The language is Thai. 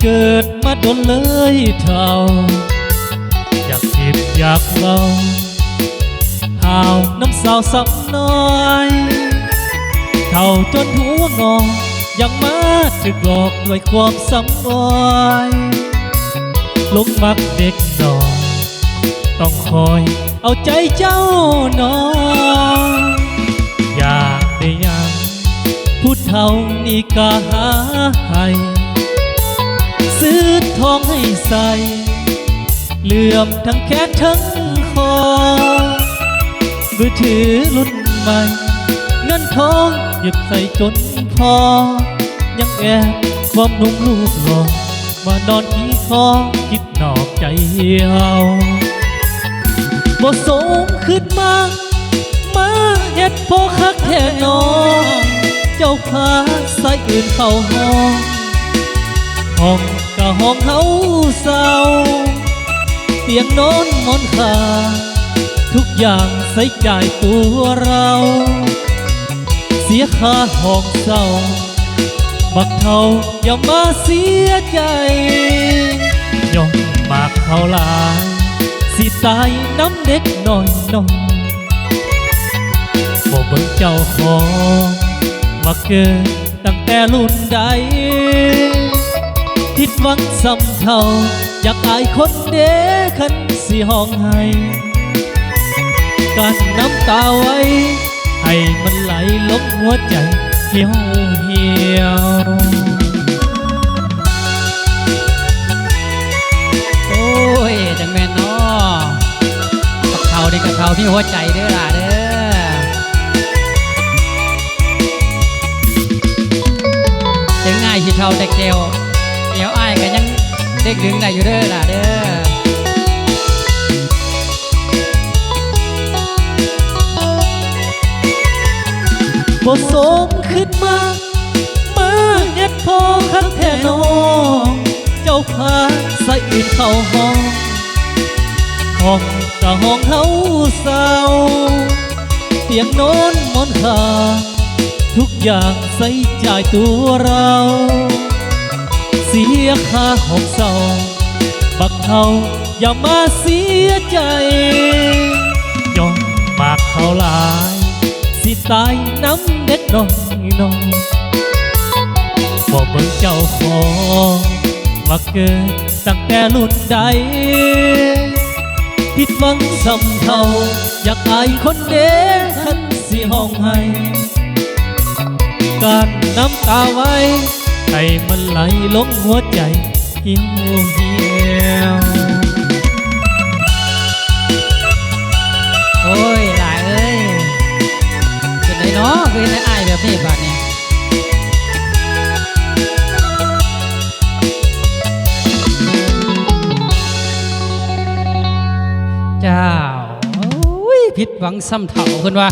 เกิดมาโดนเลยเท่าอยากเก็บอยากเบาหาวน้ำสาวซ้ำน้อยเท่าจนหัวงอยังมาถึกหลอกด้วยความซ้ำอ้อยลงมักเด็กหน่อยต้องคอยเอาใจเจ้าน้องอยากได้ยังผู้เฒ่านี่ก็หาให้ซื้อทองให้ใส่เหลื่อมทั้งแขนทั้งคอมือถือรุ่นใหม่เงินทองหยิบใส่จนพอยังแอบความนุ่มลูกหล่อมานอนขี้คอคิดนอกใจเฮาบ่สมขึ้นมาเฮ็ดพอคักแท้น้องเจ้าพาสายอื่นเข้าห้องก็ห้องเฮาเศร้าเตียงนอนหมอนขาทุกอย่างใส่ใจตัวเราเสียค่าห้องเศร้าบักเท่าอย่ามาเสียใจย่องมากเขาหลายสิตายน้ำเด็กน้อยน้องบ่เบิ่งเจ้าของมาเกิดตั้งแต่รุ่นใดผิดหวังซ้ำเท่าอยากอายคนเด้คันสิห้องให้การน้ำตาไว้ให้มันไหลลงหัวใจเหี่ยวโอ้ยจังแม่นเนาะกับเขาดีกับเขาพี่หัวใจเด้อล่ะเด้อถึงง่ายที่เท่าเด็กเดียวเดี๋ยวอ้ายก็ยังเด็กดึงได้อยู่เด้อล่ะเด้อบ่สมขึ้นมาเฮ็ดพอคักแท้น้องเจ้าพาใส่อื่นเข้าห้องก็ห้องเฮาเศร้าเตียงนอนหมอนขาทุกอย่างใส่ใจตัวเราเสียค่าห้องเศร้าบักเฮาอย่ามาเสียใจย่อมมากเขาหลายสิตายน้ำเด็กน้อยบอกเบิ่งเจ้าของว่าเกิดตั้งแต่รุ่นใดผิดหวังซ้ำเท่าอยากอายคนเด้คันสิห้องให้การน้ำตาไว้ให้มันไหลลงหัวใจเหี่ยวโอ้ยหลายเอ้ยเป็นไงเนาะคือในอ้ายแบบนี้บาดเนี่ยเจ้าโอ้ยผิดหวังซ้ำเถ่าเพิ่นว่า